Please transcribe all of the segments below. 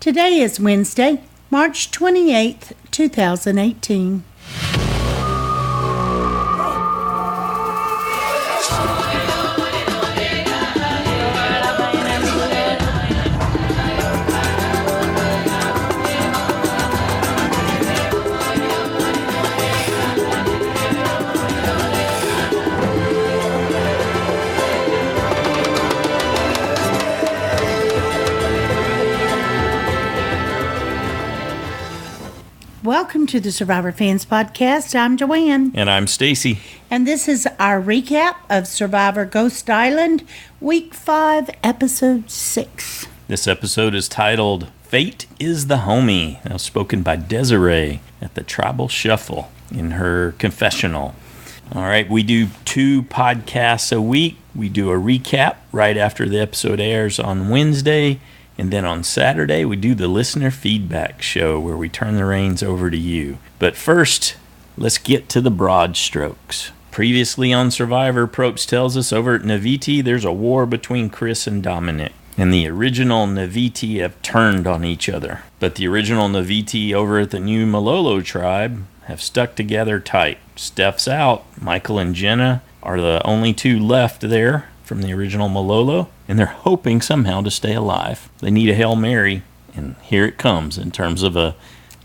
Today is Wednesday, March 28th, 2018. Welcome to the Survivor Fans Podcast. I'm Joanne. And I'm Stacy. And this is our recap of Survivor Ghost Island, Week 5, Episode 6. This episode is titled, Fate is the Homie, now spoken by Desiree at the Tribal Shuffle in her confessional. All right, we do 2 podcasts a week. We do a recap right after the episode airs on Wednesday. And then on Saturday, we do the listener feedback show where we turn the reins over to you. But first, let's get to the broad strokes. Previously on Survivor, Probst tells us over at Naviti there's a war between Chris and Dominic. And the original Naviti have turned on each other. But the original Naviti over at the new Malolo tribe have stuck together tight. Steph's out. Michael and Jenna are the only 2 left there from the original Malolo, and they're hoping somehow to stay alive. They need a Hail Mary, and here it comes in terms of a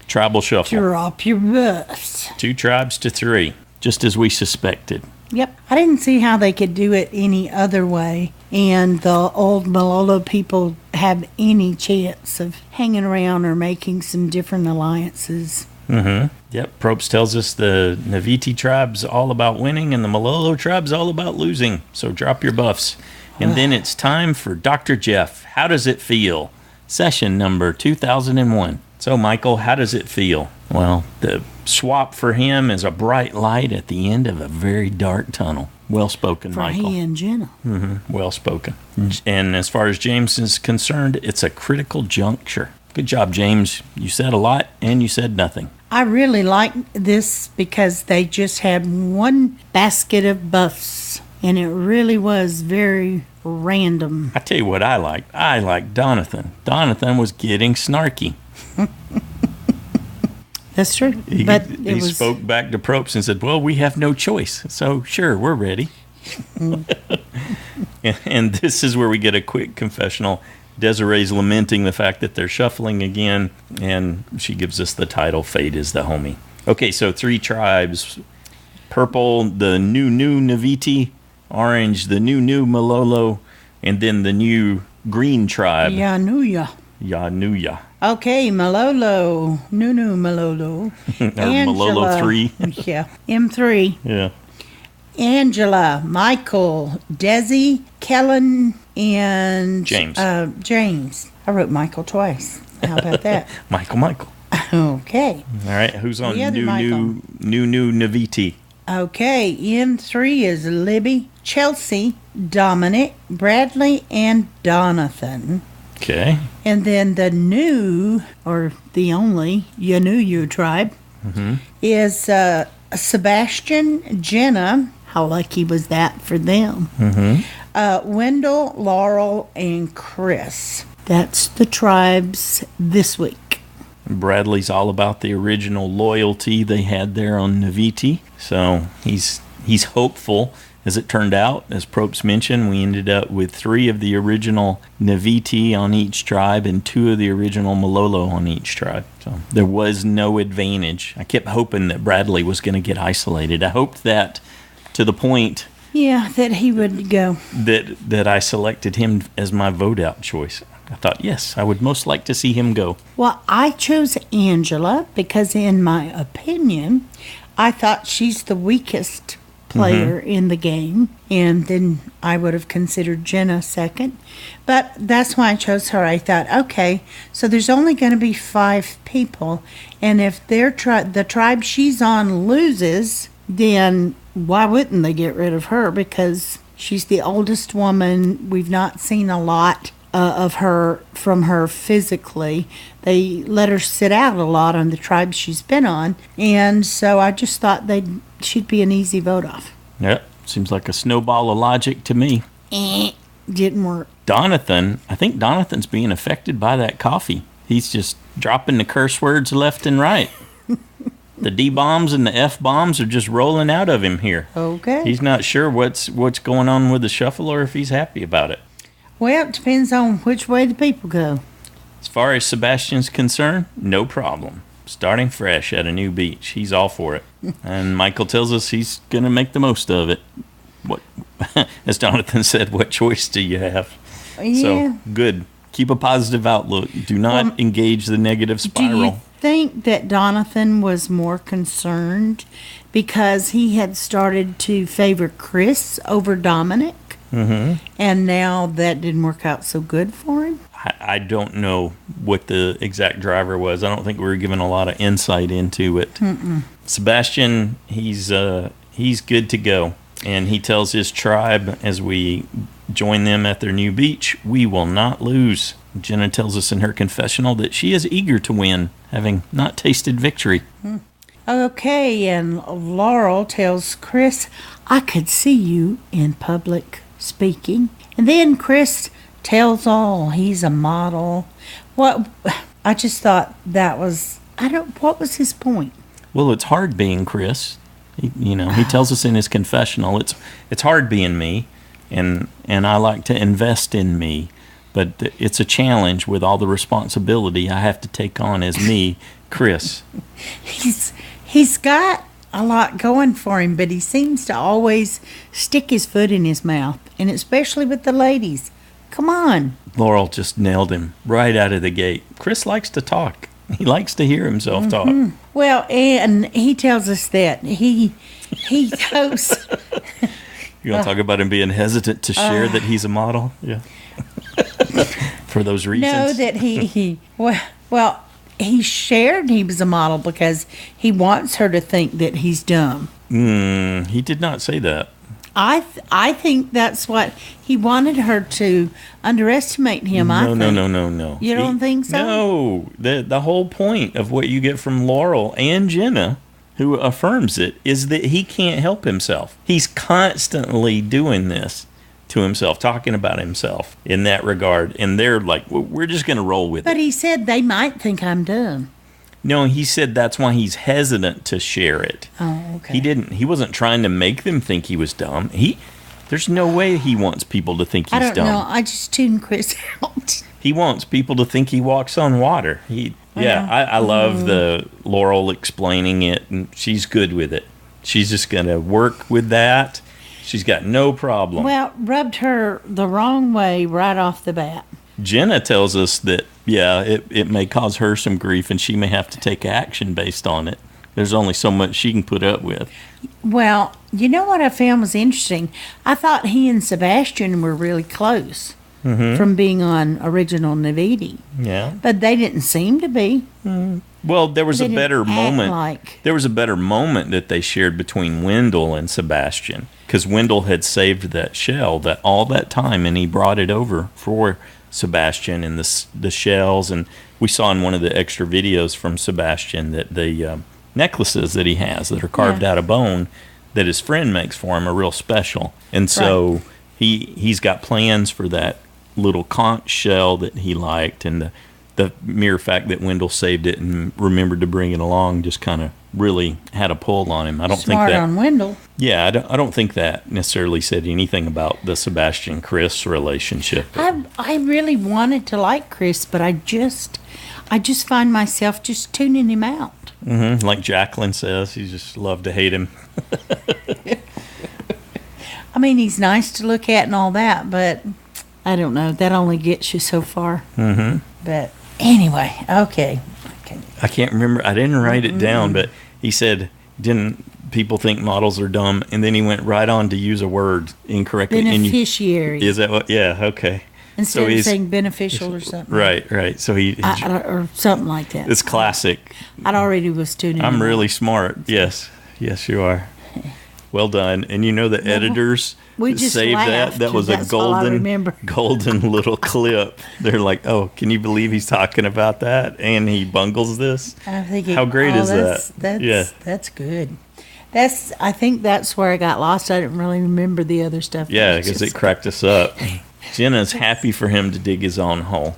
tribal shuffle. Drop your buffs. 2 tribes to 3, just as we suspected. Yep. I didn't see how they could do it any other way, and the old Malolo people have any chance of hanging around or making some different alliances. Yep, Probst tells us the Naviti tribe's all about winning and the Malolo tribe's all about losing. So drop your buffs. And then it's time for Dr. Jeff. How does it feel? Session number 2001. So, Michael, how does it feel? Well, the swap for him is a bright light at the end of a very dark tunnel. Well spoken, Michael. For he and Jenna. Well spoken. And as far as James is concerned, it's a critical juncture. Good job, James. You said a lot and you said nothing. I really like this because they just had one basket of buffs, and it really was very random. I tell you what I liked. I liked Donathan. Donathan was getting snarky. That's true. He spoke back to Probst and said, well, we have no choice. So, sure, we're ready. And this is where we get a quick confessional. Desiree's lamenting the fact that they're shuffling again, and she gives us the title, Fate is the Homie. Okay, so 3 tribes. Purple, the new Naviti. Orange, the new Malolo. And then the new green tribe. Yanuya. Okay, Malolo. New Malolo. Or Malolo 3. Yeah, M3. Yeah. Angela, Michael, Desi, Kellen, and James. James. I wrote Michael twice. How about that? Michael. Okay. All right. Who's on The other new Naviti? Okay. M3 is Libby, Chelsea, Dominic, Bradley, and Donathan. Okay. And then the new, or the only, Yanuyu tribe is Sebastian, Jenna. How lucky was that for them? Wendell, Laurel, and Chris. That's the tribes this week. Bradley's all about the original loyalty they had there on Naviti. So he's hopeful. As it turned out, as Probst mentioned, we ended up with 3 of the original Naviti on each tribe and 2 of the original Malolo on each tribe. So there was no advantage. I kept hoping that Bradley was going to get isolated. I hoped that to the point that he would go. That I selected him as my vote out choice. I thought, yes, I would most like to see him go. Well, I chose Angela because in my opinion, I thought she's the weakest player in the game, and then I would have considered Jenna second, but that's why I chose her. I thought, okay, so there's only going to be 5 people, and if the tribe she's on loses, then why wouldn't they get rid of her? Because she's the oldest woman. We've not seen a lot of her from her physically. They let her sit out a lot on the tribes she's been on, and so I just thought she'd be an easy vote off. Yep, seems like a snowball of logic to me. Didn't work. I think Donathan's being affected by that coffee. He's just dropping the curse words left and right. The D-bombs and the F-bombs are just rolling out of him here. Okay. He's not sure what's going on with the shuffle or if he's happy about it. Well, it depends on which way the people go. As far as Sebastian's concerned, no problem. Starting fresh at a new beach. He's all for it. And Michael tells us he's going to make the most of it. What, as Jonathan said, what choice do you have? Yeah. So, good. Keep a positive outlook. Do not engage the negative spiral. Do you think that Jonathan was more concerned because he had started to favor Chris over Dominic? Mm-hmm. And now that didn't work out so good for him? I don't know what the exact driver was. I don't think we were given a lot of insight into it. Mm-mm. Sebastian, he's good to go. And he tells his tribe as we join them at their new beach, we will not lose. Jenna tells us in her confessional that she is eager to win, having not tasted victory. Okay, and Laurel tells Chris, I could see you in public speaking. And then Chris tells all he's a model. I just thought that was, what was his point? Well, it's hard being Chris. He tells us in his confessional, it's hard being me, and I like to invest in me, but it's a challenge with all the responsibility I have to take on as me, Chris. He's got a lot going for him, but he seems to always stick his foot in his mouth, and especially with the ladies. Come on. Laurel just nailed him right out of the gate. Chris likes to talk. He likes to hear himself talk. Well, and he tells us that he goes. You want to talk about him being hesitant to share that he's a model? Yeah. For those reasons. No, that he shared he was a model because he wants her to think that he's dumb. He did not say that. I think that's what he wanted her to underestimate him. No. You don't think so? No. The whole point of what you get from Laurel and Jenna, who affirms it, is that he can't help himself. He's constantly doing this to himself, talking about himself in that regard. And they're like, we're just going to roll with it. But he said they might think I'm dumb. No, he said that's why he's hesitant to share it. Oh, okay. He wasn't trying to make them think he was dumb. There's no way he wants people to think he's dumb. I don't know. I just tuned Chris out. He wants people to think he walks on water. I love the Laurel explaining it, and she's good with it. She's just going to work with that. She's got no problem. Well, rubbed her the wrong way right off the bat. Jenna tells us that, it may cause her some grief, and she may have to take action based on it. There's only so much she can put up with. Well, you know what I found was interesting? I thought he and Sebastian were really close from being on original Navidi. Yeah. But they didn't seem to be. Well, there was a better moment. There was a better moment that they shared between Wendell and Sebastian, because Wendell had saved that shell that all that time, and he brought it over for Sebastian and the shells. And we saw in one of the extra videos from Sebastian that the necklaces that he has that are carved out of bone that his friend makes for him are real special. And so he's got plans for that little conch shell that he liked, and the mere fact that Wendell saved it and remembered to bring it along just kind of really had a pull on him. I don't think that on Wendell. Yeah, I don't think that necessarily said anything about the Sebastian-Chris relationship. I really wanted to like Chris, but I just find myself just tuning him out. Like Jacqueline says, you just love to hate him. I mean, he's nice to look at and all that, but I don't know. That only gets you so far. But anyway, okay. I can't remember. I didn't write it down, but he said, didn't people think models are dumb? And then he went right on to use a word incorrectly. Beneficiary. Is that what? Yeah, okay. Instead of saying beneficial or something. Right. So or something like that. It's classic. I already was tuning in. I'm really smart. Yes, you are. Well done. And you know the editors saved laughed, that was a golden little clip. They're like, oh, can you believe he's talking about that? And he bungles this? I'm thinking, how great is that? That's good. I think that's where I got lost. I didn't really remember the other stuff. Yeah, because it cracked us up. Jenna's happy for him to dig his own hole.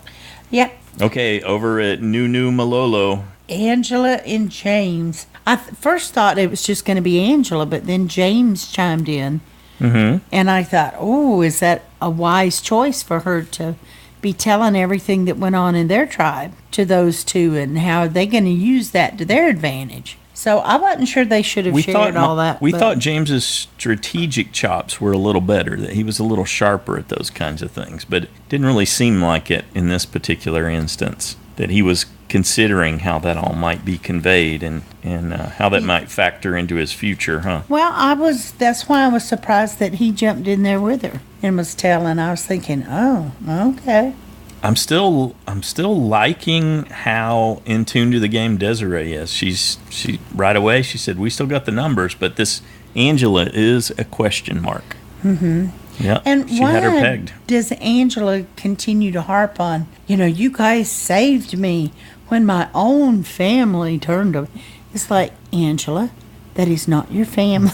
Yep. Okay, over at New Malolo. Angela and James. I first thought it was just going to be Angela, but then James chimed in. Mm-hmm. And I thought, oh, is that a wise choice for her to be telling everything that went on in their tribe to those two, and how are they going to use that to their advantage? So I wasn't sure they should have shared all that. We thought James's strategic chops were a little better, that he was a little sharper at those kinds of things, but it didn't really seem like it in this particular instance, that he was considering how that all might be conveyed and how that might factor into his future, huh? Well, that's why I was surprised that he jumped in there with her and was telling. I was thinking, oh, okay. I'm still liking how in tune to the game Desiree is. She right away she said, we still got the numbers, but this Angela is a question mark. Mm-hmm. Yeah, and she why had her pegged. Does Angela continue to harp on, you guys saved me when my own family turned to... It's like, Angela, that is not your family.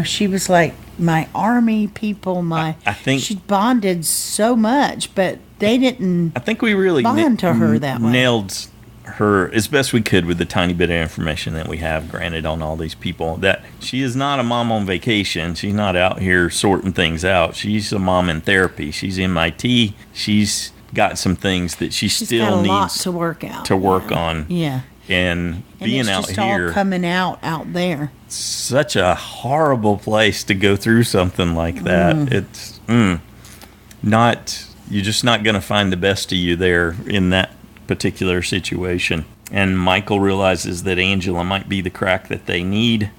She was like, my army people, I think she bonded so much, but they didn't. I think we really bond to her that way. Nailed her as best we could with the tiny bit of information that we have, granted, on all these people. That she is not a mom on vacation. She's not out here sorting things out. She's a mom in therapy. She's MIT. She's got some things that she's still got a needs lot to work out. To work on. Yeah. And being it's out just here, all coming out there. Such a horrible place to go through something like that. It's not. You're just not going to find the best of you there in that particular situation. And Michael realizes that Angela might be the crack that they need.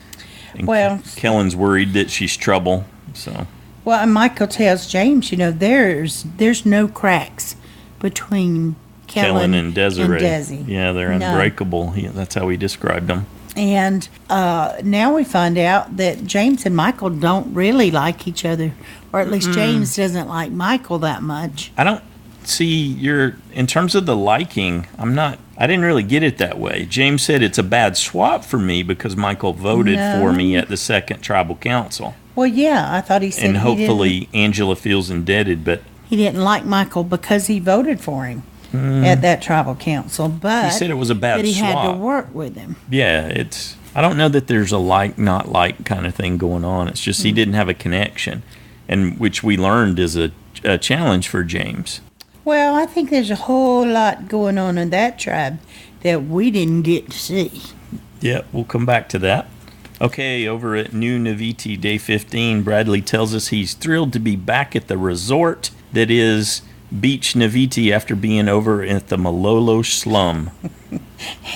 And Kellen's worried that she's trouble. So. Well, and Michael tells James, there's no cracks between Kellen and Desiree. Desi. Yeah, they're unbreakable. That's how he described them. And now we find out that James and Michael don't really like each other, or at least James doesn't like Michael that much. I don't see in terms of the liking, I didn't really get it that way. James said it's a bad swap for me because Michael voted for me at the second tribal council. Well, yeah, I thought he said and hopefully Angela feels indebted, but he didn't like Michael because he voted for him at that tribal council. But he said it was a bad swap. But he had to work with him. Yeah, I don't know that there's a like not like kind of thing going on. It's just he didn't have a connection, and which we learned is a challenge for James. Well, I think there's a whole lot going on in that tribe that we didn't get to see. Yeah, we'll come back to that. Okay, over at New Naviti, day 15, Bradley tells us he's thrilled to be back at the resort that is Beach Naviti after being over at the Malolo slum.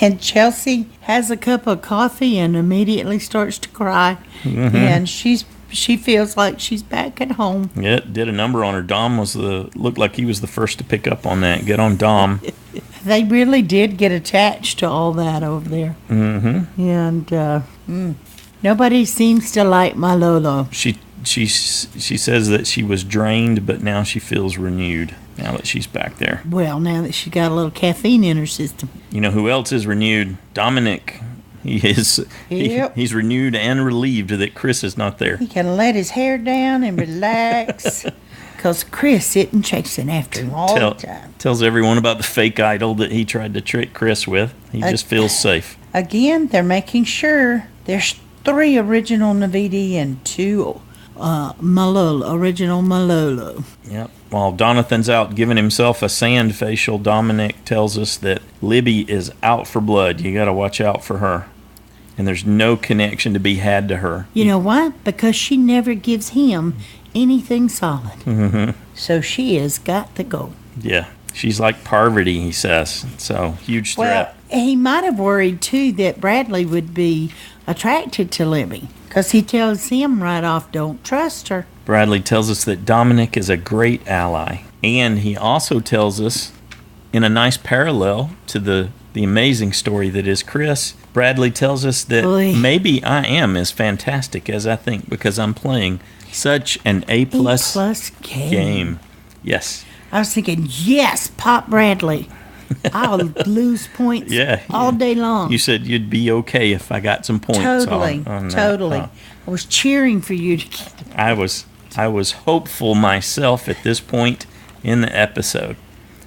And Chelsea has a cup of coffee and immediately starts to cry. Mm-hmm. And she feels like she's back at home. Yeah, it did a number on her. Dom looked like he was the first to pick up on that. Get on Dom. They really did get attached to all that over there. Mm-hmm. And nobody seems to like Malolo. She says that she was drained, but now she feels renewed now that she's back there. Well, now that she got a little caffeine in her system. You know who else is renewed? Dominic. He is. Yep. He's renewed and relieved that Chris is not there. He can let his hair down and relax. Because Chris isn't chasing after him all the time. Tells everyone about the fake idol that he tried to trick Chris with. He just feels safe. Again, they're making sure there's 3 original Naviti and 2 original Malolo. Yep. While Donathan's out giving himself a sand facial, Dominic tells us that Libby is out for blood. You got to watch out for her. And there's no connection to be had to her. You know why? Because she never gives him anything solid. Mm-hmm. So she has got to go. Yeah. She's like Parvati, he says. So, huge threat. Well, he might have worried, too, that Bradley would be attracted to Libby. Because he tells him right off, don't trust her. Bradley tells us that Dominic is a great ally. And he also tells us, in a nice parallel to the amazing story that is Chris, Bradley tells us that maybe I am as fantastic as I think because I'm playing such an A-plus game. Yes. I was thinking, yes, Pop Bradley. I'll lose points all day long. You said you'd be okay if I got some points. Totally. I was cheering for you to get I was hopeful myself at this point in the episode.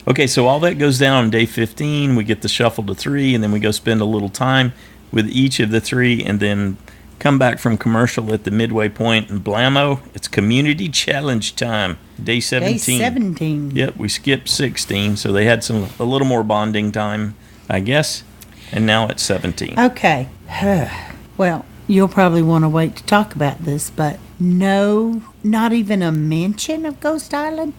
Okay, so all that goes down on day 15. We get the shuffle to 3, and then we go spend a little time with each of the 3, and then come back from commercial at the midway point, and blammo, it's community challenge time. Day 17. Day 17. Yep, we skipped 16, so they had a little more bonding time, I guess, and now it's 17. Okay. Well, you'll probably want to wait to talk about this, but no, not even a mention of Ghost Island?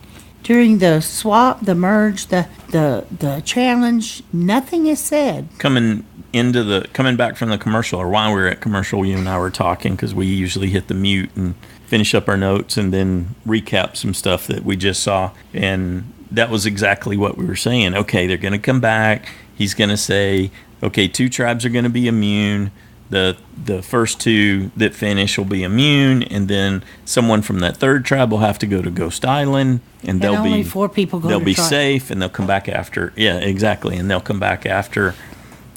During the swap, the merge, the challenge, nothing is said. Coming back from the commercial, or while we were at commercial, you and I were talking, because we usually hit the mute and finish up our notes and then recap some stuff that we just saw. And that was exactly what we were saying. Okay, they're going to come back. He's going to say, okay, 2 tribes are going to be immune. The first 2 that finish will be immune, and then someone from that 3rd tribe will have to go to Ghost Island, and they'll only be 4 people go they'll to be tribe. safe, and they'll come back after. Yeah, exactly, and they'll come back after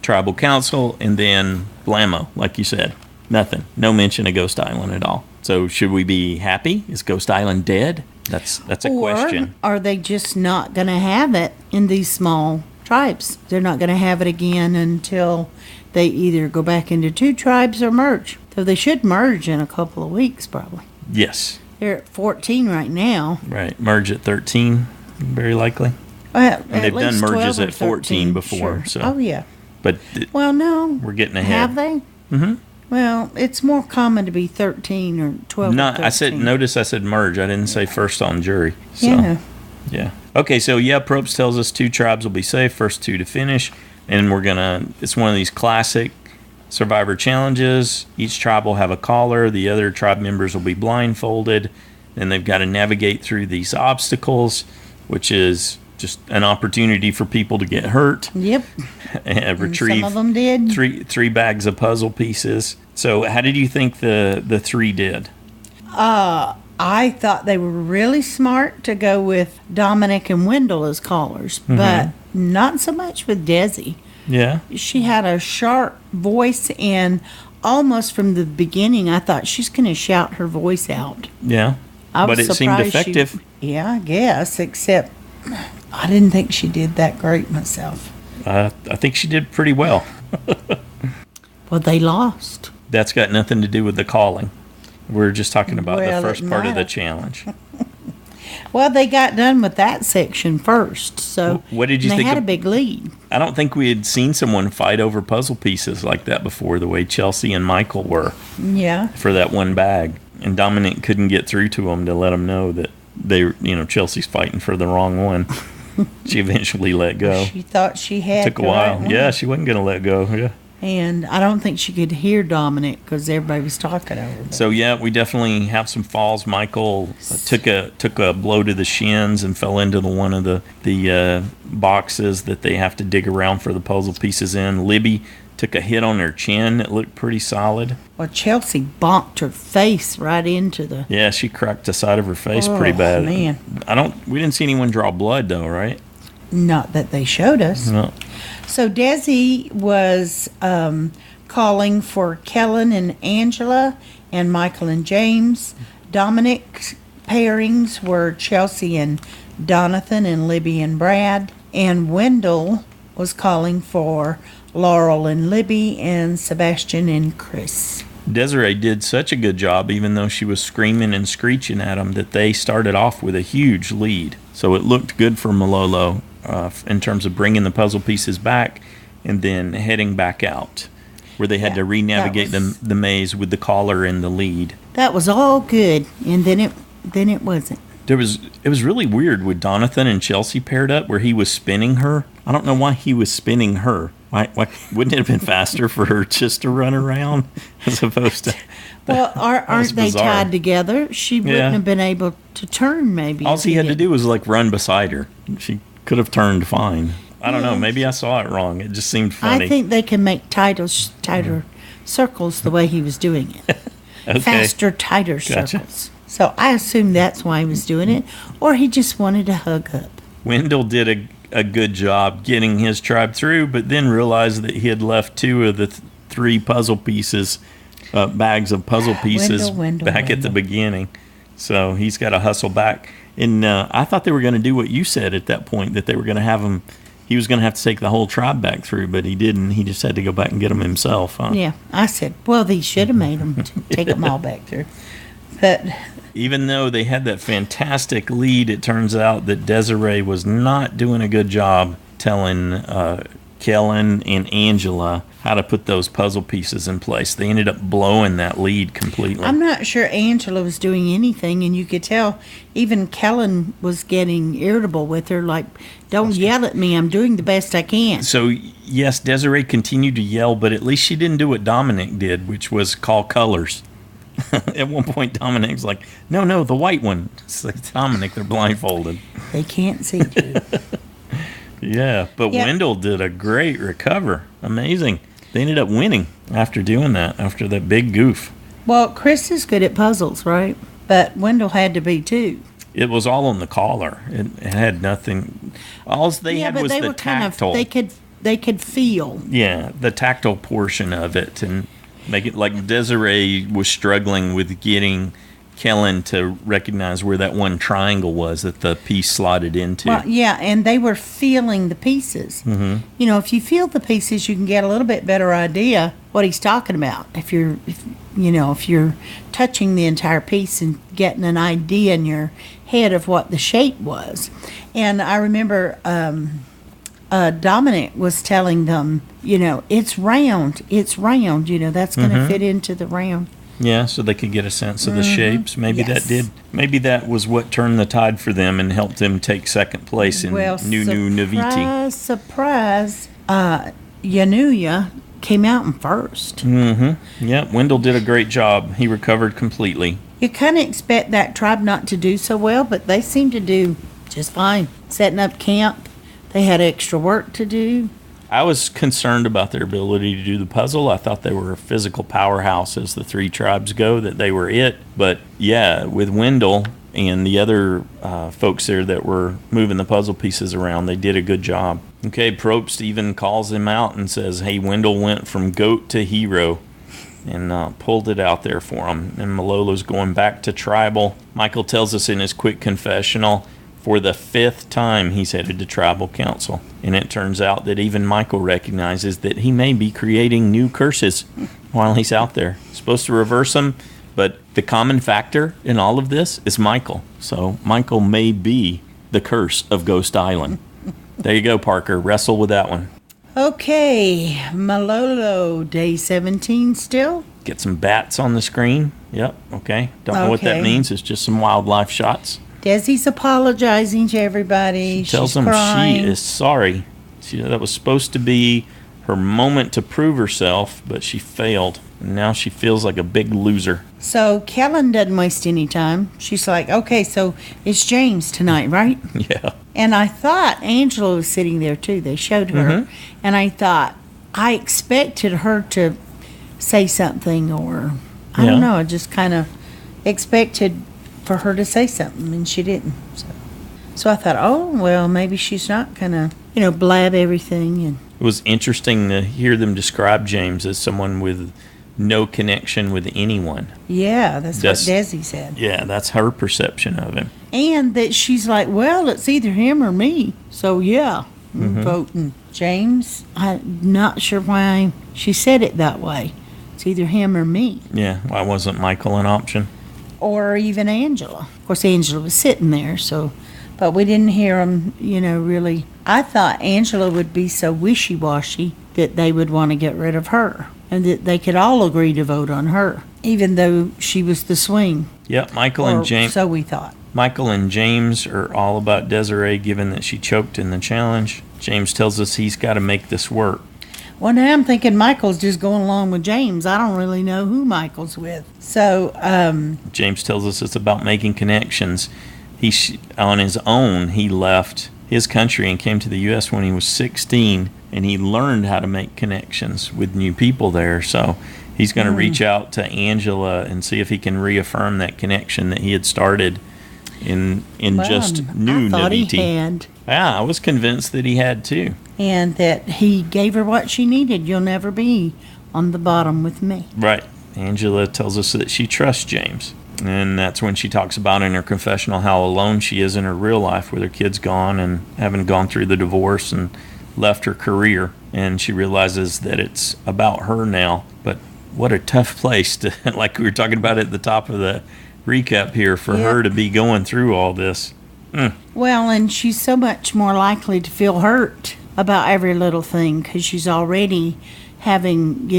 tribal council, and then blammo, like you said, nothing, no mention of Ghost Island at all. So should we be happy? Is Ghost Island dead? That's a question. Or are they just not going to have it in these small tribes? They're not going to have it again until they either go back into 2 tribes or merge. So they should merge in a couple of weeks, probably. Yes. They're at 14 right now. Right. Merge at 13, very likely. Well, And they've done merges at 14 before. Sure. So. Oh, yeah. But Well, no. we're getting ahead. Have they? Mm-hmm. Well, it's more common to be 13 or 12 or 13. Notice I said merge. I didn't say first on jury. So, Yeah. Yeah. Okay, so Probst tells us 2 tribes will be safe, first 2 to finish. And it's one of these classic Survivor challenges. Each tribe will have a caller. The other tribe members will be blindfolded. And they've got to navigate through these obstacles, which is just an opportunity for people to get hurt. Yep. And retrieve some of them did. three bags of puzzle pieces. So how did you think the 3 did? I thought they were really smart to go with Dominic and Wendell as callers, but not so much with Desi. Yeah. She had a sharp voice, and almost from the beginning, I thought she's going to shout her voice out. Yeah. I was But it seemed surprised effective. Yeah, I guess, except I didn't think she did that great myself. I think she did pretty well. Well, they lost. That's got nothing to do with the calling. We're just talking about Well, the first it part of might the have. challenge. Well, they got done with that section first, so What did you they think had of- a big lead. I don't think we had seen someone fight over puzzle pieces like that before, the way Chelsea and Michael were Yeah. for that one bag. And Dominic couldn't get through to them to let them know that Chelsea's fighting for the wrong one. She eventually let go. She thought she had Took a the right while. one. Yeah, she wasn't going to let go. Yeah. And I don't think she could hear Dominic because everybody was talking over her. So yeah, we definitely have some falls. Michael took a blow to the shins and fell into one of the boxes that they have to dig around for the puzzle pieces in. Libby took a hit on her chin that looked pretty solid. Well, Chelsea bonked her face right into the... Yeah, she cracked the side of her face Oh, pretty bad. man. We didn't see anyone draw blood though, right? Not that they showed us. No. So Desi was calling for Kellen and Angela and Michael and James. Dominic's pairings were Chelsea and Donathan and Libby and Brad. And Wendell was calling for Laurel and Libby and Sebastian and Chris. Desiree did such a good job, even though she was screaming and screeching at them, that they started off with a huge lead. So it looked good for Malolo in terms of bringing the puzzle pieces back and then heading back out, where they had to re-navigate the maze with the caller in the lead. That was all good, and then it wasn't. It was really weird with Donathan and Chelsea paired up, where he was spinning her. I don't know why he was spinning her. Why wouldn't it have been faster for her just to run around as opposed to? Well, aren't they bizarre. tied together? She wouldn't Yeah. have been able to turn, maybe. All if he had to did. do was run beside her. She could have turned fine. I don't know. Maybe I saw it wrong. It just seemed funny. I think they can make tighter circles the way he was doing it. Okay. Faster, tighter Gotcha. circles. So I assume that's why he was doing it, or he just wanted to hug up. Wendell did a good job getting his tribe through, but then realized that he had left 2 of the 3 puzzle pieces, bags of puzzle pieces Wendell, back at the Wendell. beginning. So he's got to hustle back. And I thought they were going to do what you said at that point, that they were going to have him. He was going to have to take the whole tribe back through, but he didn't. He just had to go back and get them himself. Huh? Yeah, I said, well, they should have made them take them all back through. But even though they had that fantastic lead, it turns out that Desiree was not doing a good job telling Kellen and Angela how to put those puzzle pieces in place. They ended up blowing that lead completely. I'm not sure Angela was doing anything, and you could tell even Kellen was getting irritable with her, like, don't yell at me, I'm doing the best I can. So, yes, Desiree continued to yell, but at least she didn't do what Dominic did, which was call colors. At one point, Dominic's like, no, the white one. It's like, Dominic, they're blindfolded. They can't see you. Yeah, but yep. Wendell did a great recover. Amazing. They ended up winning after doing that, after that big goof. Well, Chris is good at puzzles, right? But Wendell had to be too. It was all on the collar. It had nothing. All they had was the tactile. They could feel. Yeah, the tactile portion of it, and make it like Desiree was struggling with getting Kellen to recognize where that one triangle was that the piece slotted into. Well, yeah, and they were feeling the pieces. Mm-hmm. You know, if you feel the pieces, you can get a little bit better idea what he's talking about. If you're touching the entire piece and getting an idea in your head of what the shape was. And I remember Dominic was telling them, it's round, that's going to fit into the round. Yeah, so they could get a sense of the shapes. Maybe Maybe that was what turned the tide for them and helped them take second place in New Naviti. Surprise! Yanuya came out in first. Mm-hmm. Yeah, Wendell did a great job. He recovered completely. You kind of expect that tribe not to do so well, but they seem to do just fine. Setting up camp, they had extra work to do. I was concerned about their ability to do the puzzle. I thought they were a physical powerhouse as the three tribes go, that they were it. But yeah, with Wendell and the other folks there that were moving the puzzle pieces around, they did a good job. Okay, Probst even calls him out and says, hey, Wendell went from goat to hero, and pulled it out there for him. And Malolo's going back to tribal. Michael tells us in his quick confessional, for the 5th time he's headed to tribal council. And it turns out that even Michael recognizes that he may be creating new curses while he's out there. He's supposed to reverse them, but the common factor in all of this is Michael. So Michael may be the curse of Ghost Island. There you go, Parker. Wrestle with that one. Okay, Malolo, day 17 still. Get some bats on the screen. Yep, okay. Don't know what that means. It's just some wildlife shots. Desi's apologizing to everybody. She tells them crying. she is sorry. That was supposed to be her moment to prove herself, but she failed. And now she feels like a big loser. So Kellen doesn't waste any time. She's like, okay, so it's James tonight, right? Yeah. And I thought Angela was sitting there too. They showed her. Mm-hmm. And I thought, I expected her to say something, or I don't know. I just kind of expected for her to say something, and she didn't. So I thought, oh, well, maybe she's not going to, blab everything. And it was interesting to hear them describe James as someone with no connection with anyone. Yeah, that's what Desi said. Yeah, that's her perception of him. And that she's like, well, it's either him or me. So, yeah, I'm voting James. I'm not sure why she said it that way. It's either him or me. Yeah, why wasn't Michael an option? Or even Angela. Of course, Angela was sitting there, but we didn't hear them, really. I thought Angela would be so wishy-washy that they would want to get rid of her, and that they could all agree to vote on her, even though she was the swing. Yep, Michael and James. So we thought. Michael and James are all about Desiree, given that she choked in the challenge. James tells us he's got to make this work. Well, now I'm thinking Michael's just going along with James. I don't really know who Michael's with. So, James tells us it's about making connections. On his own, he left his country and came to the U.S. when he was 16, and he learned how to make connections with new people there. So he's going to reach out to Angela and see if he can reaffirm that connection that he had started in just New I thought Naviti. He had. Yeah, I was convinced that he had too. And that he gave her what she needed. You'll never be on the bottom with me. Right. Angela tells us that she trusts James. And that's when she talks about in her confessional how alone she is in her real life with her kids gone and having gone through the divorce and left her career. And she realizes that it's about her now. But what a tough place to, like we were talking about at the top of the recap here, for her to be going through all this. Well, and she's so much more likely to feel hurt about every little thing because she's already having,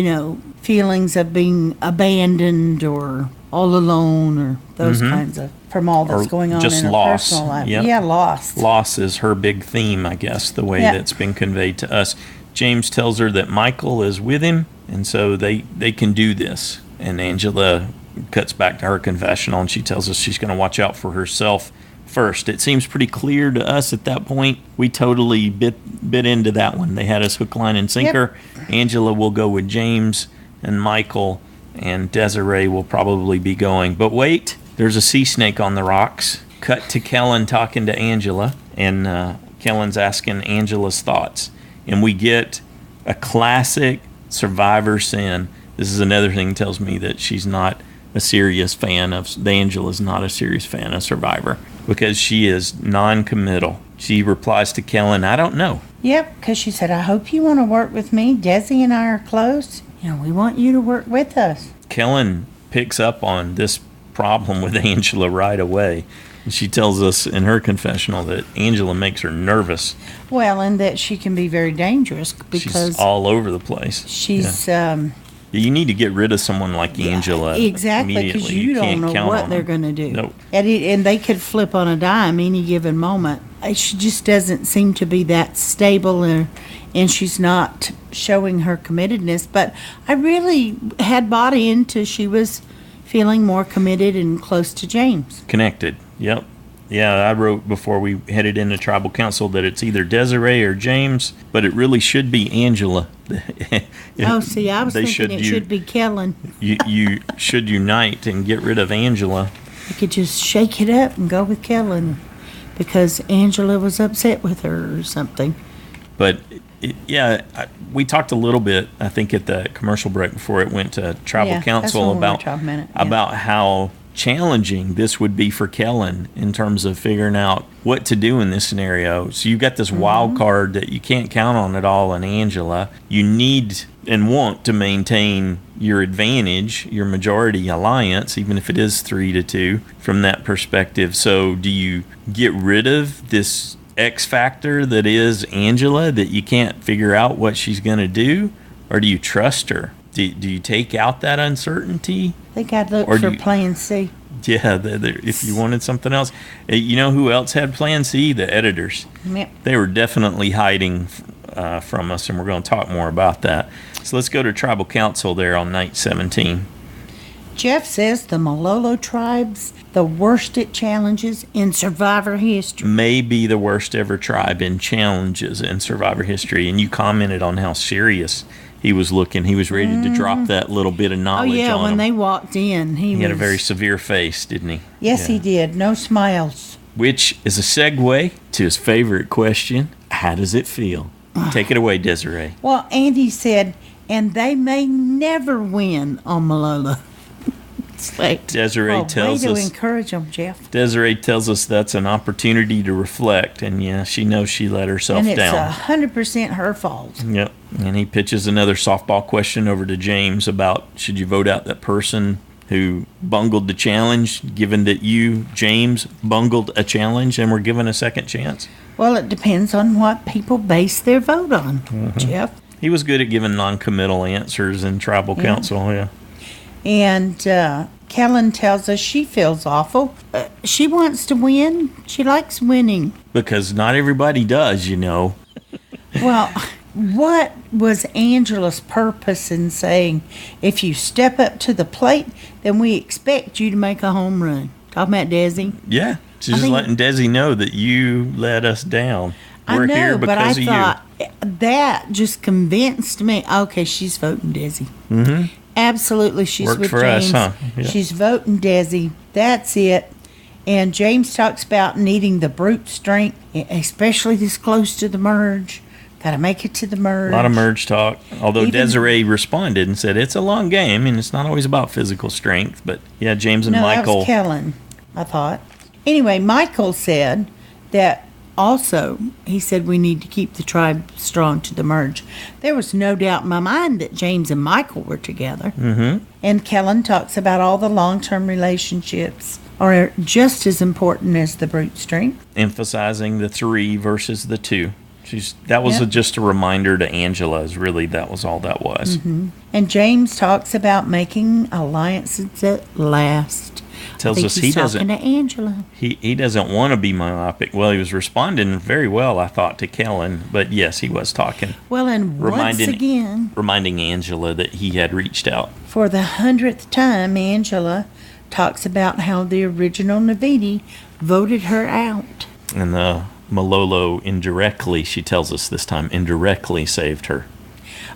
feelings of being abandoned or all alone or those kinds of, from all that's going on just in her loss. personal life. Yep. Yeah, loss. Loss is her big theme, I guess, the way that's been conveyed to us. James tells her that Michael is with him, and so they can do this. And Angela cuts back to her confessional, and she tells us she's going to watch out for herself first. It seems pretty clear to us at that point. We totally bit into that one. They had us hook, line, and sinker. Yep. Angela will go with James, and Michael and Desiree will probably be going. But wait, there's a sea snake on the rocks. Cut to Kellen talking to Angela, and Kellen's asking Angela's thoughts. And we get a classic survivor sin. This is another thing that tells me that she's not a serious fan of, Angela's not a serious fan of Survivor, because she is non-committal. She replies to Kellen, I don't know. Yep, because she said, I hope you want to work with me. Desi and I are close. We want you to work with us. Kellen picks up on this problem with Angela right away. She tells us in her confessional that Angela makes her nervous. Well, and that she can be very dangerous because she's all over the place. She's you need to get rid of someone like Angela. Exactly, because you don't know what they're going to do. Nope. And they could flip on a dime any given moment. She just doesn't seem to be that stable, and she's not showing her committedness. But I really had bought into she was feeling more committed and close to James. Connected, yep. Yeah, I wrote before we headed into tribal council that it's either Desiree or James, but it really should be Angela. I was thinking it should be Kellen. You should unite and get rid of Angela. You could just shake it up and go with Kellen because Angela was upset with her or something. But, we talked a little bit, I think, at the commercial break before it went to tribal council about how challenging this would be for Kellen in terms of figuring out what to do in this scenario. So you've got this wild card that you can't count on at all in Angela. You need and want to maintain your advantage, your majority alliance, even if it is 3-2 from that perspective. So do you get rid of this X factor that is Angela, that you can't figure out what she's going to do, or do you trust her? Do you take out that uncertainty? I think I'd look for plan C. Yeah, if you wanted something else. You know who else had plan C? The editors. Yep. They were definitely hiding from us, and we're going to talk more about that. So let's go to tribal council there on night 17. Jeff says the Malolo tribe's the worst at challenges in Survivor history. May be the worst ever tribe in challenges in Survivor history, and you commented on how serious he was looking. He was ready to drop that little bit of knowledge on him. Oh, yeah, when they walked in. He had a very severe face, didn't he? Yes, he did. No smiles. Which is a segue to his favorite question. How does it feel? Take it away, Desiree. Well, Andy said, and they may never win on Malolo. It's like, Desiree tells us. Way to encourage them, Jeff. Desiree tells us that's an opportunity to reflect, and she knows she let herself down. And it's 100% her fault. Yep. And he pitches another softball question over to James about should you vote out that person who bungled the challenge, given that you, James, bungled a challenge and were given a second chance? Well, it depends on what people base their vote on, Jeff. He was good at giving non-committal answers in tribal council, yeah. And Kellen tells us she feels awful. She wants to win. She likes winning. Because not everybody does, Well, what was Angela's purpose in saying, if you step up to the plate, then we expect you to make a home run? Talking about Desi? Yeah. She's just letting Desi know that you let us down. We're here because of you. I thought that just convinced me, okay, she's voting Desi. Mm-hmm. Absolutely, she's Worked with for James. us, huh? Yeah. She's voting Desi. That's it. And James talks about needing the brute strength, especially this close to the merge, got to make it to the merge. A lot of merge talk. Although Even- Desiree responded and said, it's a long game, and it's not always about physical strength. But, yeah, James and No, that Michael. was Kellen, I thought. Anyway, Michael said that also, he said we need to keep the tribe strong to the merge. There was no doubt in my mind that James and Michael were together. Mm-hmm. And Kellen talks about all the long-term relationships are just as important as the brute strength. Emphasizing the 3 versus the 2. That was Yep. just a reminder to Angela, that was all that was. Mm-hmm. And James talks about making alliances that last. Tells I think us he he's doesn't talking to Angela. he doesn't want to be myopic. Well, he was responding very well, I thought, to Kellen, but yes, he was talking. Well, and once again, reminding Angela that he had reached out. for the 100th time, Angela talks about how the original Navidi voted her out. And the Malolo indirectly, she tells us this time, indirectly saved her.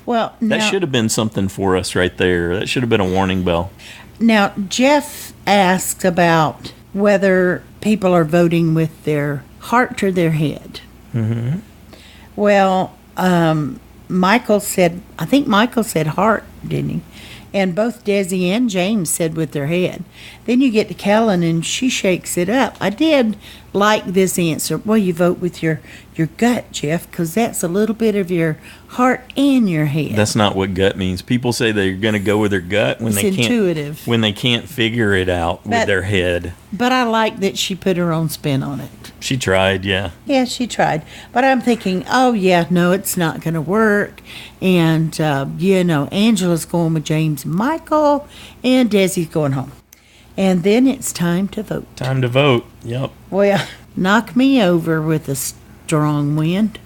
Well, That now, should have been something for us right there. That should have been a warning bell. now Jeff asks about whether people are voting with their heart or their head. Mm-hmm. Well, Michael said, I think Michael said heart, didn't he? And both Desi and James said with their head. Then you get to Kellen and she shakes it up. I did like this answer. Well, you vote with your gut, Jeff, because that's a little bit of your heart and your head. That's not what gut means. People say they're going to go with their gut when It's they can't intuitive. when they can't figure it out with But- their head. But I like that she put her own spin on it. She tried, yeah. Yeah, she tried. But I'm thinking, oh, yeah, no, it's not going to work. And, Angela's going with James and Michael, and Desi's going home. And then it's time to vote. Time to vote. Yep. Well, knock me over with a strong wind.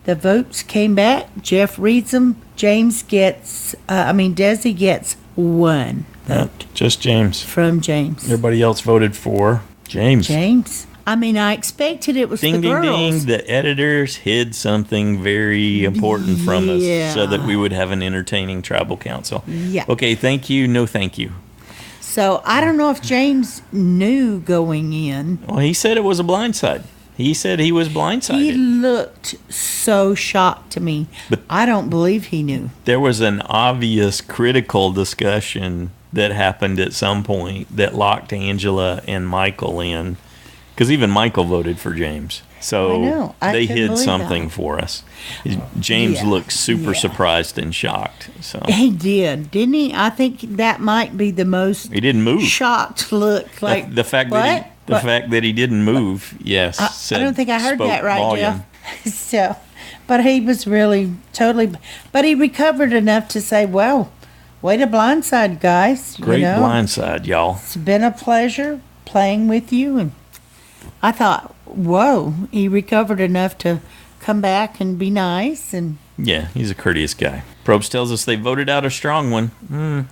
The votes came back. Jeff reads them. Desi gets 1 vote Just James. from James. Everybody else voted for James. James? I expected it was Ding, the ding, girls. ding. The editors hid something very important from us Yeah. so that we would have an entertaining tribal council. Yeah. Okay, thank you. No, thank you. So I don't know if James knew going in. Well, he said it was a blindside. He said he was He blindsided. looked so shocked to me. But- I don't believe he knew. There was an obvious critical discussion that happened at some point that locked Angela and Michael in. Because even Michael voted for James. So I know. I they couldn't hid believe something that. for us. James Yeah. looked super Yeah. surprised and shocked. So He did, didn't he? I think that might be the most he didn't move. shocked look. Like the fact what? that What? fact that he didn't move, yes. I don't think I heard spoke that right, volume. Jeff. So, but he was really totally. But he recovered enough to say, "Well, way to blindside, guys. Great you know, blindside, y'all. It's been a pleasure playing with you." And I thought, "Whoa, he recovered enough to come back and be nice." And Yeah, he's a courteous guy. Probst tells us they voted out a strong one.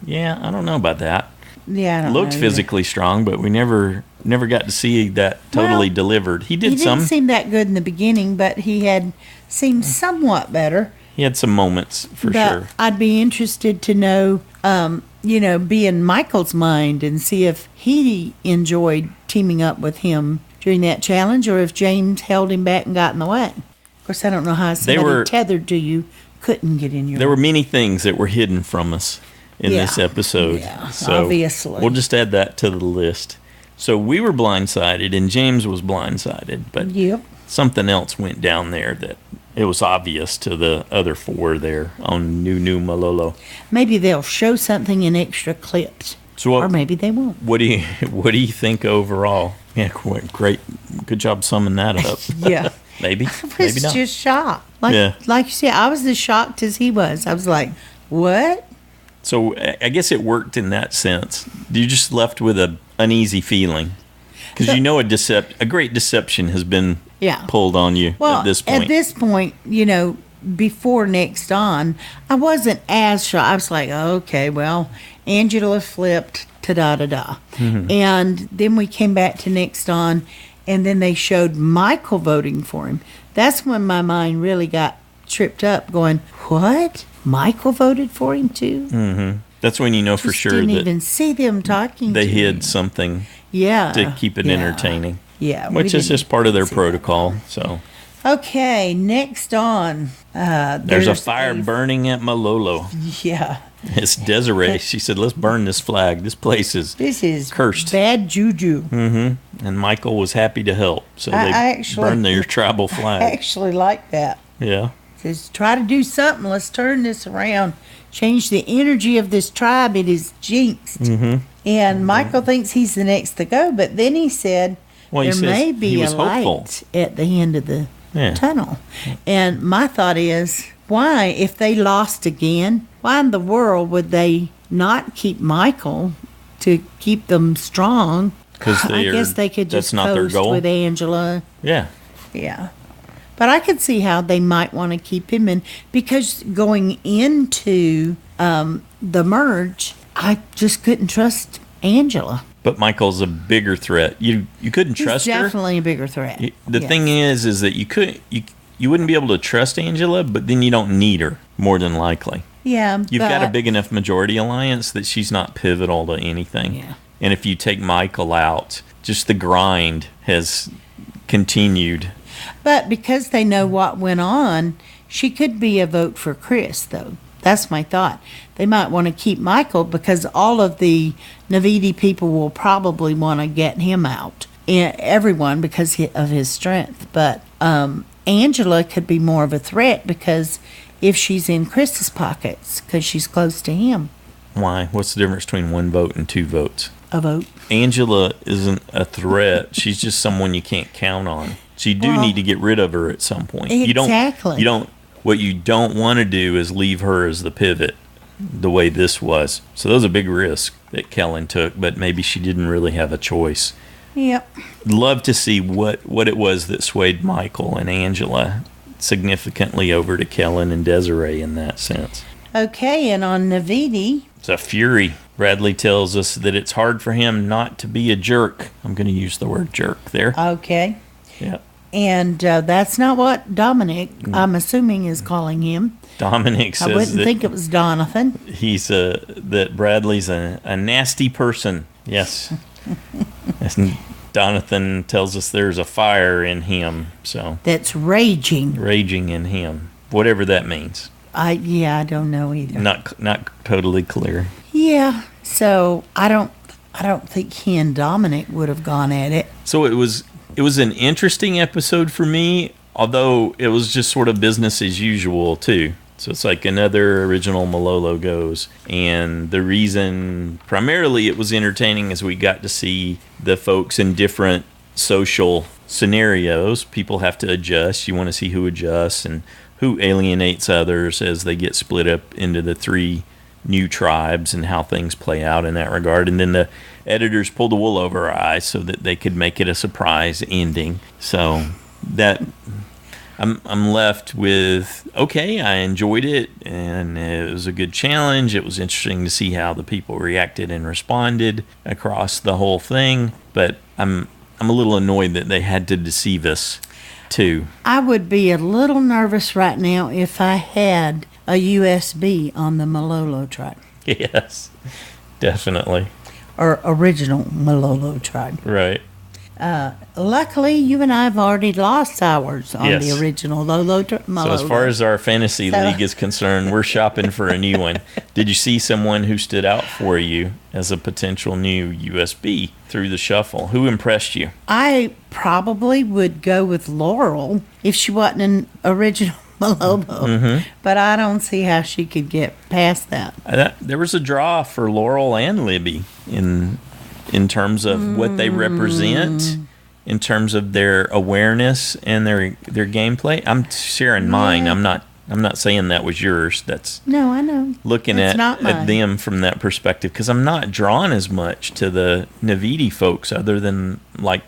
Yeah, I don't know about that. yeah, I don't Looked know either. physically strong, but we never got to see that totally Well, delivered. He He did didn't some. seem that good in the beginning, but he had seemed somewhat better. He had some moments for But sure. I'd be interested to know, be in Michael's mind and see if he enjoyed teaming up with him during that challenge, or if James held him back and got in the way. Of course, I don't know how somebody were- tethered to you couldn't get in your There were many things that were hidden from us in Yeah. this episode. Yeah, so obviously. we'll just add that to the list. So we were blindsided and James was blindsided, but Yep. something else went down there that it was obvious to the other 4 there on New Malolo. Maybe they'll show something in extra clips, So what, or maybe they won't. what do you think overall? Yeah, great, good job summing that up. Yeah. maybe, I maybe was not. just shocked. Yeah. Like you said, I was as shocked as he was. I was like, what? So I guess it worked in that sense. You just left with a uneasy feeling because a great deception has been Yeah. pulled on you Well, at this point. At this point, before next on, I wasn't as shocked. I was like, okay, well, Angela flipped, ta-da-da-da. Mm-hmm. And then we came back to next on, and then they showed Michael voting for him. That's when my mind really got tripped up, going, what? Michael voted for him too? That's when you know for Just sure didn't that even see them talking they to hid him. something Yeah. to keep it yeah. entertaining. Yeah. we Which is didn't just part of their see that. protocol. So Okay, next on. There's a fire burning at Malolo. Yeah. It's Desiree. She said, let's burn this flag. This is cursed. Bad juju. Mm-hmm. And Michael was happy to help. So they burned their tribal flag. I actually like that. Yeah. Says, try to do something. Let's turn this around. Change the energy of this tribe. It is jinxed. Mm-hmm. And Michael thinks he's the next to go. But then he said, there may be a light at the end of the tunnel. And my thought is, why, if they lost again, why in the world would they not keep Michael to keep them strong? Because I guess they could just coast with Angela. Yeah. Yeah. But I could see how they might want to keep him in, because going into the merge, I just couldn't trust Angela. But Michael's a bigger threat. You couldn't trust her. He's definitely a bigger threat. The thing is that you wouldn't be able to trust Angela, but then you don't need her, more than likely. Yeah. You've got a big enough majority alliance that she's not pivotal to anything. Yeah. And if you take Michael out, just the grind has continued. But because they know what went on, she could be a vote for Chris, though. That's my thought. They might want to keep Michael because all of the Navidi people will probably want to get him out. Everyone, because of his strength. But Angela could be more of a threat because if she's in Chris's pockets, because she's close to him. Why? What's the difference between one vote and two votes? A vote. Angela isn't a threat. She's just someone you can't count on. So you do need to get rid of her at some point. Exactly. What you don't want to do is leave her as the pivot the way this was. So that was a big risk that Kellen took, but maybe she didn't really have a choice. Yep. Love to see what it was that swayed Michael and Angela significantly over to Kellen and Desiree in that sense. Okay, and on Navidi, it's a fury. Bradley tells us that it's hard for him not to be a jerk. I'm going to use the word jerk there. Okay. Yeah. And that's not what Dominic, I'm assuming, is calling him. Dominic says I wouldn't think it was Donathan. He's that Bradley's a nasty person. Yes. Donathan tells us there's a fire in him. So that's raging in him, whatever that means. I don't know either. Not totally clear. Yeah. So I don't think he and Dominic would have gone at it. So it was an interesting episode for me, although it was just sort of business as usual too. So it's like another original Malolo goes. And the reason primarily it was entertaining is we got to see the folks in different social scenarios. People have to adjust. You want to see who adjusts and who alienates others as they get split up into the three new tribes and how things play out in that regard. And then the editors pulled the wool over our eyes so that they could make it a surprise ending. So that I'm left with, okay, I enjoyed it, and it was a good challenge. It was interesting to see how the people reacted and responded across the whole thing, but I'm a little annoyed that they had to deceive us too. I would be a little nervous right now if I had a USB on the Malolo tribe. Yes, definitely. Or original Malolo tribe. Right. Luckily, you and I have already lost ours on the original Malolo. So as far as our fantasy league is concerned, we're shopping for a new one. Did you see someone who stood out for you as a potential new USB through the shuffle? Who impressed you? I probably would go with Laurel if she wasn't an original Malolo, but I don't see how she could get past that. There was a draw for Laurel and Libby in terms of what they represent, in terms of their awareness and their gameplay. I'm sharing mine. I'm not saying that was yours. No, I know. Looking at them from that perspective, because I'm not drawn as much to the Navidi folks, other than like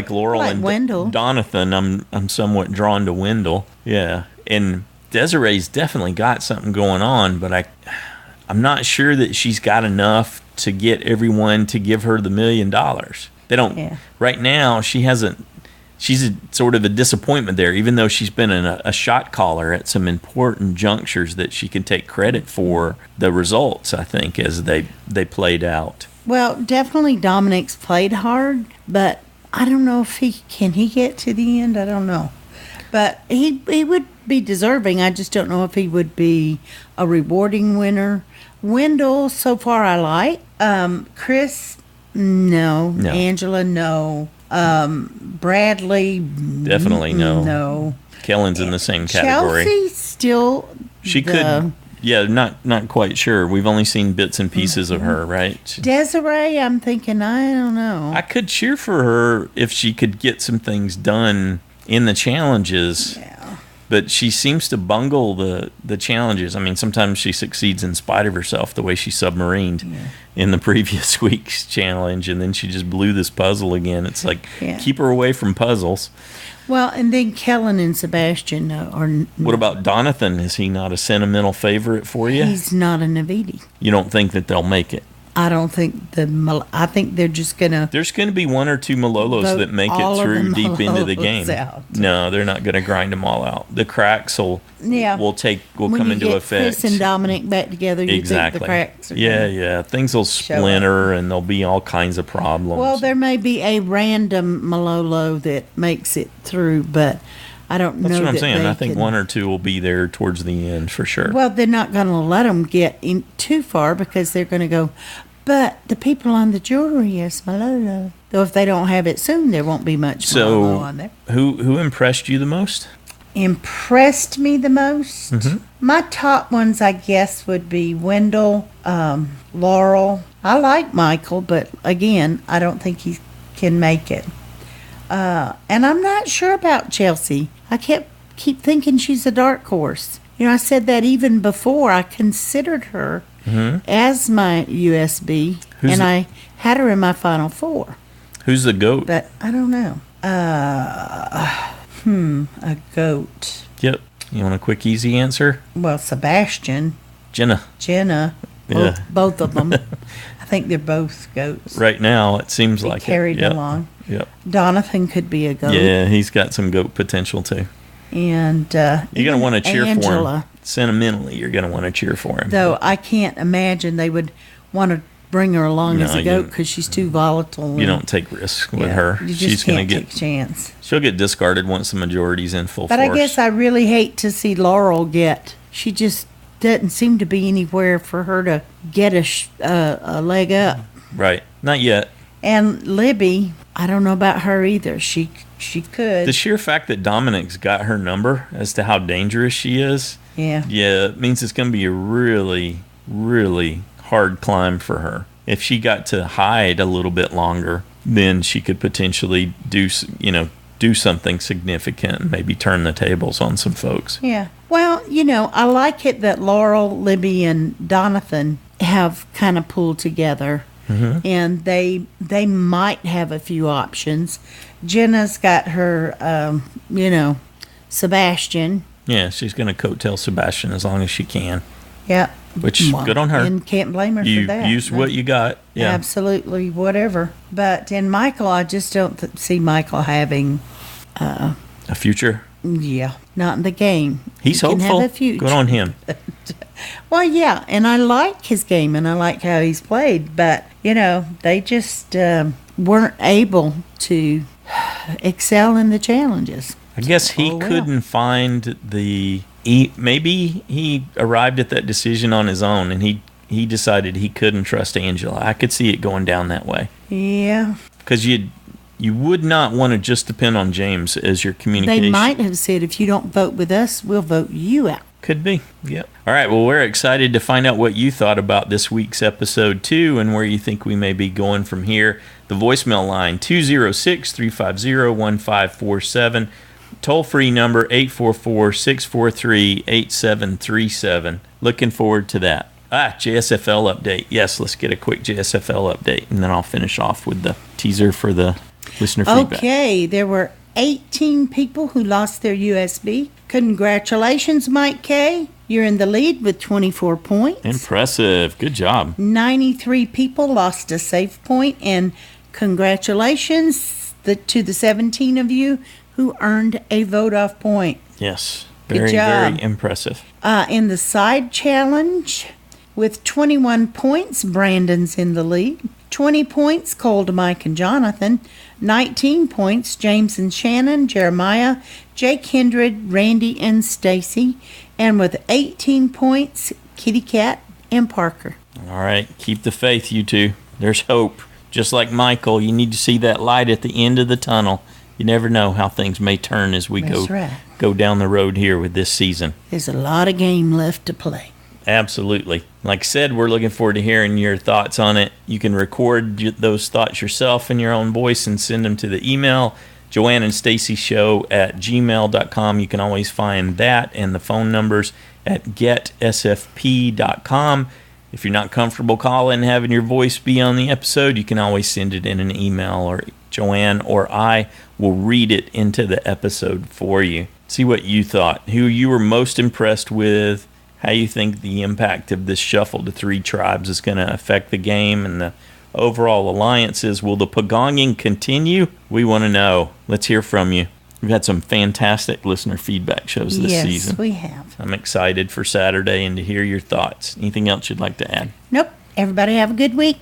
Laurel and Wendell. Donathan. I'm somewhat drawn to Wendell. Yeah, and Desiree's definitely got something going on, but I'm not sure that she's got enough to get everyone to give her the $1 million. They don't. Yeah. Right now, she hasn't. She's sort of a disappointment there, even though she's been a shot caller at some important junctures that she can take credit for the results, I think, as they played out. Well, definitely Dominic's played hard, but I don't know if he can get to the end. I don't know. But he would be deserving. I just don't know if he would be a rewarding winner. Wendell, so far I like. Chris, no. Angela, no. Bradley, definitely no. No. Kellen's in the same category. Chelsea still. She could. Yeah, not quite sure. We've only seen bits and pieces of her, right? Desiree, I'm thinking, I don't know. I could cheer for her if she could get some things done in the challenges. Yeah. But she seems to bungle the challenges. I mean, sometimes she succeeds in spite of herself, the way she submarined in the previous week's challenge, and then she just blew this puzzle again. It's like, keep her away from puzzles. Well, and then Kellen and Sebastian are... What about Donathan? Is he not a sentimental favorite for you? He's not a Navidi. You don't think that they'll make it? I don't think I think they're just going to... There's going to be one or two Malolos that make it through deep into the game. Out. No, they're not going to grind them all out. The cracks will come into effect. Chris and Dominic back together, you think the cracks are Yeah. Things will splinter and there'll be all kinds of problems. Well, there may be a random Malolo that makes it through, but I don't know. That's what I'm saying. I think one or two will be there towards the end for sure. Well, they're not going to let them get in too far because they're going to go, but the people on the jewelry is Malolo. Though if they don't have it soon, there won't be much Malolo on there. Who impressed you the most? Impressed me the most? Mm-hmm. My top ones, I guess, would be Wendell, Laurel. I like Michael, but again, I don't think he can make it. And I'm not sure about Chelsea. I keep thinking she's a dark horse. You know, I said that even before. I considered her as my USB, I had her in my Final Four. Who's the GOAT? But I don't know. A GOAT. Yep. You want a quick, easy answer? Well, Sebastian. Jenna. Both of them. I think they're both GOATs. Right now, it seems like carried along. Yep. Donathan could be a GOAT. Yeah, he's got some GOAT potential too. And you're going to want to cheer Angela, for him. Sentimentally, you're going to want to cheer for him. Though I can't imagine they would want to bring her along as a GOAT because she's too volatile. You don't take risks with her. You just can't take a chance. She'll get discarded once the majority's in full force. But I guess I really hate to see Laurel get. She just doesn't seem to be anywhere for her to get a leg up. Right. Not yet. And Libby, I don't know about her either. She could. The sheer fact that Dominic's got her number as to how dangerous she is. Yeah, it means it's going to be a really, really hard climb for her. If she got to hide a little bit longer, then she could potentially do something significant and maybe turn the tables on some folks. Yeah. Well, I like it that Laurel, Libby, and Donathan have kind of pulled together. Mm-hmm. And they might have a few options. Jenna's got her, Sebastian. Yeah, she's going to coattail Sebastian as long as she can. Yeah. Which, good on her. And can't blame her for that. You use what you got. Yeah. Absolutely, whatever. But in Michael, I just don't see Michael having... a future? Yeah, not in the game. He's hopeful. Have a future. Good on him. Well, yeah, and I like his game, and I like how he's played, but, they just weren't able to excel in the challenges. I guess he couldn't find maybe he arrived at that decision on his own, and he decided he couldn't trust Angela. I could see it going down that way. Yeah. Because you would not want to just depend on James as your communication. They might have said, if you don't vote with us, we'll vote you out. Could be. Yep. All right. Well, we're excited to find out what you thought about this week's episode 2 and where you think we may be going from here. The voicemail line, 206-350-1547. Toll-free number, 844-643-8737. Looking forward to that. JSFL update. Yes, let's get a quick JSFL update, and then I'll finish off with the teaser for the listener feedback. Okay. There were 18 people who lost their USB. Congratulations, Mike K. You're in the lead with 24 points. Impressive. Good job. 93 people lost a safe point, and congratulations to the 17 of you who earned a vote-off point. Yes. Very, very impressive. In the side challenge, with 21 points, Brandon's in the lead. 20 points, Cole to Mike and Jonathan. 19 points, James and Shannon, Jeremiah, Jake, Kindred, Randy, and Stacy. And with 18 points, Kitty Cat and Parker. All right, keep the faith, you two. There's hope. Just like Michael, you need to see that light at the end of the tunnel. You never know how things may turn as we go down the road here with this season. There's a lot of game left to play. Absolutely. Like I said, we're looking forward to hearing your thoughts on it. You can record those thoughts yourself in your own voice and send them to the email, joanneandstacyshow@gmail.com. You can always find that and the phone numbers at getsfp.com. If you're not comfortable calling and having your voice be on the episode, you can always send it in an email, or Joanne or I will read it into the episode for you. See what you thought, who you were most impressed with, how you think the impact of this shuffle to 3 tribes is going to affect the game and the overall alliances. Will the pagonging continue? We want to know. Let's hear from you. We've had some fantastic listener feedback shows this season. Yes, we have. I'm excited for Saturday and to hear your thoughts. Anything else you'd like to add? Nope. Everybody have a good week.